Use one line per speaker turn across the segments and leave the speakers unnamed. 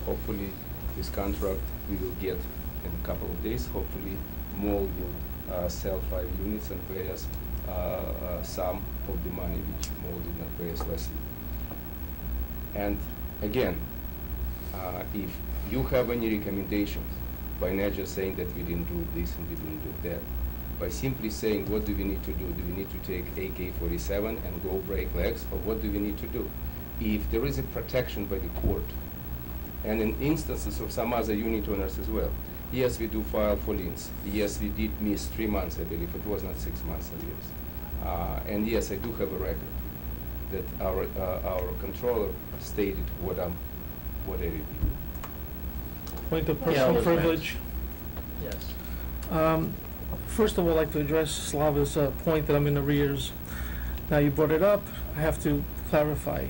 hopefully this contract we will get in a couple of days. Hopefully MOL will sell 5 units and pay us some of the money which MOL did not pay us last year. And again, if you have any recommendations, by not just saying that we didn't do this and we didn't do that, by simply saying what do we need to do? Do we need to take AK-47 and go break legs, or what do we need to do? If there is a protection by the court, and in instances of some other unit owners as well, yes, we do file for liens. Yes, we did miss 3 months, I believe. It was not 6 months at least. And yes, I do have a record that our controller stated what I reviewed.
Point of personal privilege.
Yes.
First of all, I'd like to address Slava's point that I'm in arrears. Now, you brought it up. I have to clarify.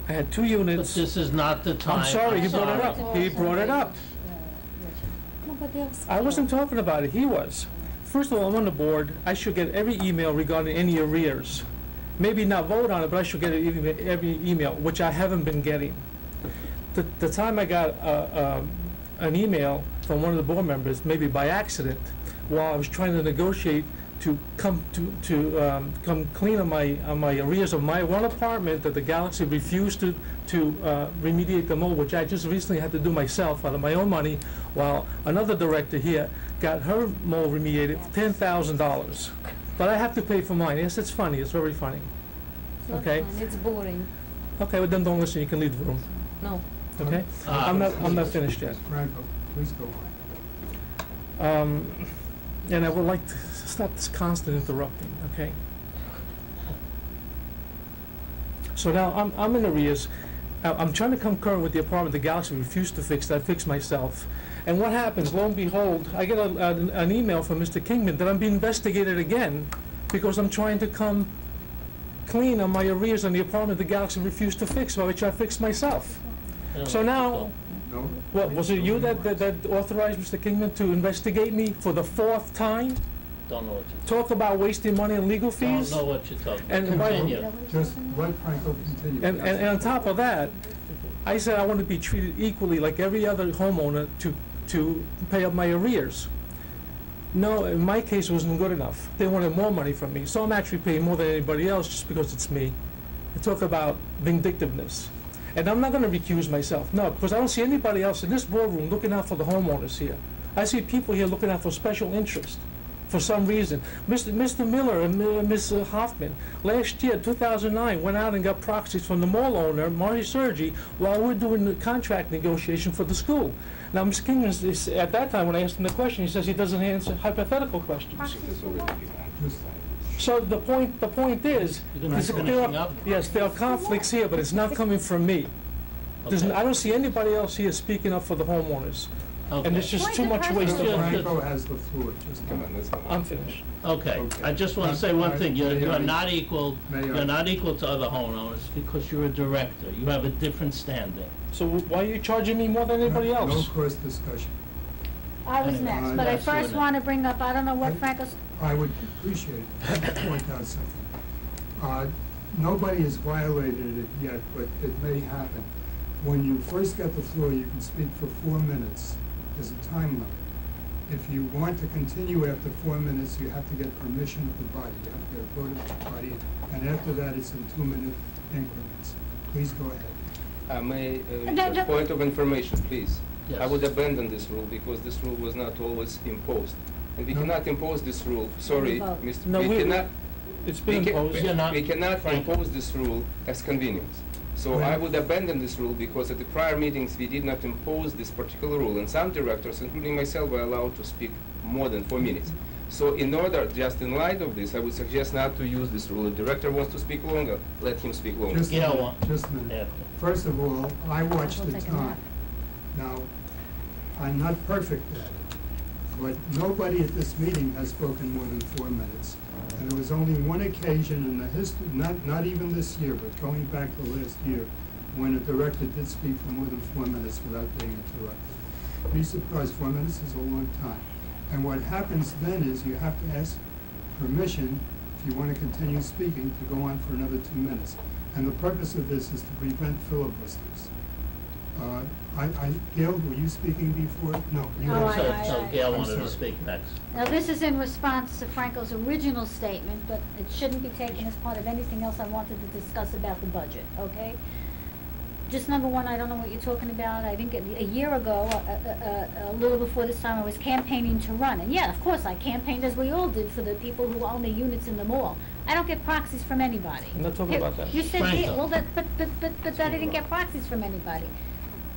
I had 2
But
units.
this is not the time.
I'm sorry, he brought it
sorry.
up. He brought it up. I wasn't talking about it, he was. First of all, I'm on the board. I should get every email regarding any arrears. Maybe not vote on it, but I should get every email, which I haven't been getting. The time I got an email from one of the board members, maybe by accident, while I was trying to negotiate to come come clean on my arrears of my one apartment that the Galaxy refused to remediate the mold, which I just recently had to do myself out of my own money, while another director here got her mold remediated for $10,000. But I have to pay for mine. Yes, it's funny. It's very funny. Okay.
It's boring.
Okay, well then don't listen. You can leave the room.
No.
Okay. I'm not finished yet.
Franco, please go on.
And I would like to stop this constant interrupting, okay? So now I'm in arrears. I'm trying to come current with the apartment the Galaxy refused to fix that I fixed myself. And what happens, lo and behold, I get an email from Mr. Kingman that I'm being investigated again because I'm trying to come clean on my arrears on the apartment the Galaxy refused to fix, which I fixed myself. So now,
No?
what, was it you that authorized Mr. Kingman to investigate me for the 4th time?
Don't know what you're
Talk about wasting money on legal
talking about.
fees?
Don't know what you're talking
And
about.
by-
Continue.
Just let Franco continue.
And on top of that, I said I want to be treated equally like every other homeowner to pay up my arrears. No, in my case, it wasn't good enough. They wanted more money from me, so I'm actually paying more than anybody else just because it's me. I talk about vindictiveness. And I'm not going to recuse myself, no, because I don't see anybody else in this boardroom looking out for the homeowners here. I see people here looking out for special interest for some reason. Mr. Miller and Ms. Hoffman, last year, 2009, went out and got proxies from the mall owner, Marty Sergi, while we're doing the contract negotiation for the school. Now, Mr. King, at that time, when I asked him the question, he says he doesn't answer hypothetical questions.
It's already given.
So the point is,
You're gonna be finishing up?
yes, there are conflicts here, but it's not coming from me.
Okay.
I don't see anybody else here speaking up for the homeowners. And
Okay.
there's just too much
Mr.
wasted.
Franco has the floor. Just
Come on, let's go.
I'm finished.
Okay,
Okay.
I just want to say one thing,
May
you're
I-
not equal,
May I-
you're not equal to other homeowners because you're a director, you have a different standing.
So why are you charging me more than anybody
No
else?
cross discussion.
I was
Anyway,
next, but I
that's you
first
and
want to bring up, I don't know what Franco's,
I would appreciate it, to point out something. Nobody has violated it yet, but it may happen. When you first get the floor, you can speak for 4 minutes. There's a time limit. If you want to continue after 4 minutes, you have to get permission of the body. You have to get a vote of the body, and after that, it's in 2-minute increments. Please go ahead.
Just point of information, please. I
Yes.
would abandon this rule because this rule was not always imposed. And we
No.
cannot impose this rule, sorry,
vote.
Mr.
No,
we cannot,
It's
we
been
can-
imposed.
You're not-
we cannot
Frank.
impose this rule as convenience. So I would abandon this rule because at the prior meetings, we did not impose this particular rule. And some directors, including myself, were allowed to speak more than 4 minutes. So in order, just in light of this, I would suggest not to use this rule. If the director wants to speak longer, let him speak longer.
Just a
Yeah,
minute,
well,
just a minute.
yeah.
First of all, I watch
We'll
the
take a
time.
nap.
Now, I'm not perfect at it, but nobody at this meeting has spoken more than 4 minutes. And there was only one occasion in the history, not even this year, but going back to last year, when a director did speak for more than 4 minutes without being interrupted. Be surprised, 4 minutes is a long time. And what happens then is you have to ask permission, if you want to continue speaking, to go on for another 2 minutes. And the purpose of this is to prevent filibusters. Gail, were you speaking before? No. you
No,
were.
So Gail
I'm
wanted to
sorry.
speak next.
Now, this is in response to Franco's original statement, but it shouldn't be taken as part of anything else I wanted to discuss about the budget, okay? Just number one, I don't know what you're talking about. I think a year ago, a little before this time, I was campaigning to run. And yeah, of course, I campaigned, as we all did, for the people who own the units in the mall. I don't get proxies from anybody.
I'm not talking
You-
about that.
You said,
Franco.
yeah, well, but I didn't get proxies from anybody.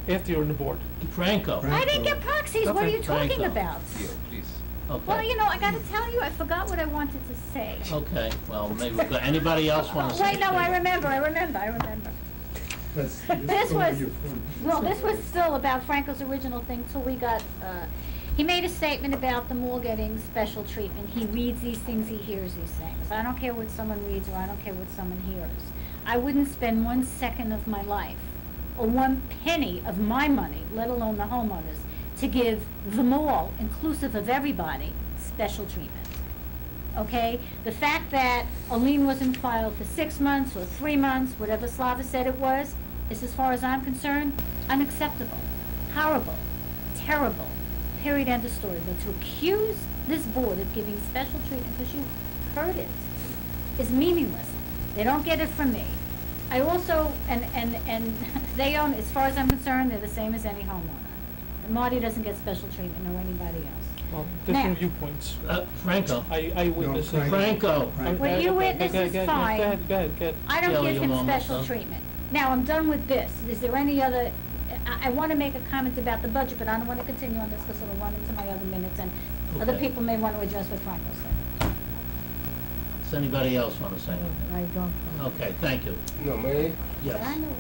After you're on the board.
Franco,
Frank-
I didn't get proxies, what are you talking
Franco.
about?
Yeah, please.
Well,
okay.
you know, I gotta tell you, I forgot what I wanted to say.
Okay, well, maybe, anybody else want to say?
Wait, no, I
anything?
remember.
That's-
This
go on
was,
your point.
well, this was still about Franco's original thing till we got, he made a statement about the mall getting special treatment. He reads these things, he hears these things. I don't care what someone reads or I don't care what someone hears. I wouldn't spend 1 second of my life or 1 penny of my money, let alone the homeowners, to give the mall, inclusive of everybody, special treatment. Okay? The fact that a lien wasn't filed for 6 months or 3 months, whatever Slava said it was, is, as far as I'm concerned, unacceptable, horrible, terrible, period, end of story. But to accuse this board of giving special treatment, because you heard it, is meaningless. They don't get it from me. I also, and they own, as far as I'm concerned, they're the same as any homeowner. And Marty doesn't get special treatment or anybody else.
Well,
Now-
different viewpoints.
Franco,
I witnessed it.
Franco,
Frank-
What you witness
Go
is
ahead,
fine.
Go ahead.
I don't
Gail,
give
you
him
almost
special
done?
treatment. Now, I'm done with this. Is there any other, I wanna make a comment about the budget, but I don't wanna continue on this because it'll run into my other minutes and other
Okay.
people may wanna address what Franco said.
does anybody else want to say anything?
I don't.
Okay, thank you.
No, may I?
But I
Yes.
know.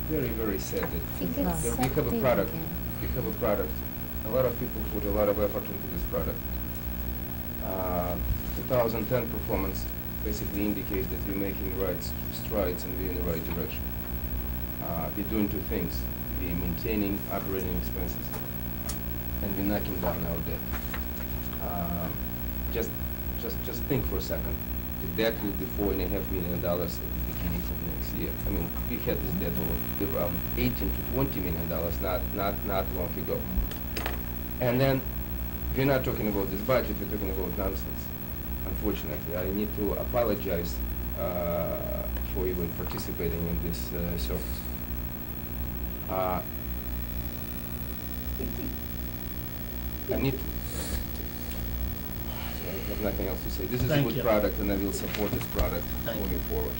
Very, very sad that
It's
that we have a product, we have a product. A lot of people put a lot of effort into this product. 2010 performance basically indicates that we're making strides and we're in the right direction. We're doing two things. We're maintaining operating expenses and we're knocking down our debt. Just think for a second. The debt will be $4.5 million at the beginning of next year. I mean, we had this debt of around $18 to $20 million not long ago. And then we're not talking about this budget, we're talking about nonsense. Unfortunately, I need to apologize for even participating in this service. I need to. I have nothing else to say. This is a
Thank
good
you.
product, and I will support this product
Thank you.
moving forward.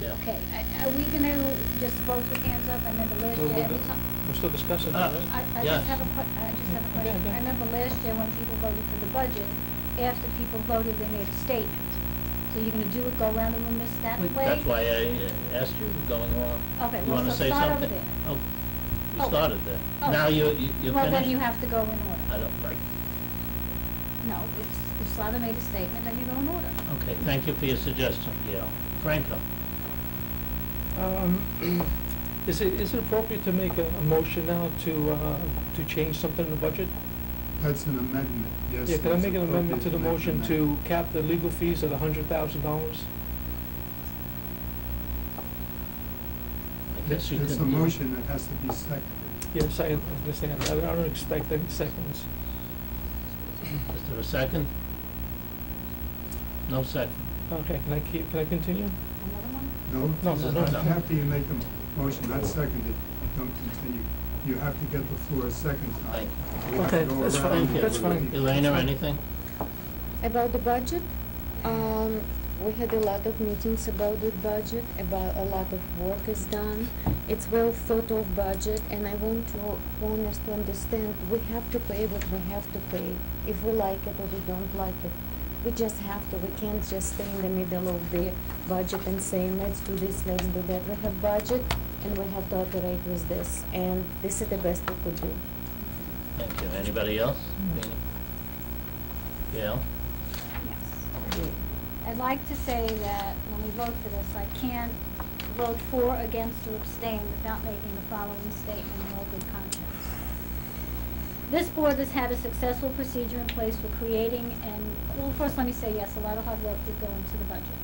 Yeah.
Okay, are we gonna just vote with hands up? I remember last
Well,
year,
we'll
every
do-
time,
We're still discussing
Ah.
that, right?
I
Yes.
just have a question.
Okay.
I remember last year when people voted for the budget, after people voted, they made a statement. So you're gonna do it, go around the room that way?
That's why I asked you going on.
Okay,
You
well,
want to
so
say
start over
something?
there.
Oh, you
Oh.
started there.
Oh.
Now you
Well, then
finished?
you have to go in order.
I don't, right.
No, if Slava made a statement, then you go in order.
Okay, thank you for your suggestion, Gail. Franco?
Is it appropriate to make a motion now to change something in the budget?
That's an amendment, yes.
Yeah, can I
it's
make an amendment to the
appropriate
motion
make
to
an
cap the legal fees at $100,000?
I guess you
It's a
can.
motion that has to be seconded.
Yes, I understand. I don't expect any seconds.
Is there a second? No second.
Okay, can I continue?
Another one?
No,
No, no.
after you make a motion, not seconded, don't continue. You have to get the floor a second time. We have to
Okay,
go
that's
around
fine,
and
that's
go
fine.
with
Elena, anything?
About the budget, we had a lot of meetings about the budget, about a lot of work is done. It's well thought of budget, and I want us to understand, we have to pay what we have to pay, if we like it or we don't like it. We just have to, we can't just stay in the middle of the budget and say, let's do this, let's do that. We have budget, and we have to operate with this, and this is the best we could do.
Thank you. Anybody else? Gail?
Yes. I'd like to say that when we vote for this, I can't vote for, against, or abstain without making the following statement in all good conscience. This board has had a successful procedure in place for creating and, well, first let me say yes, a lot of hard work did go into the budget.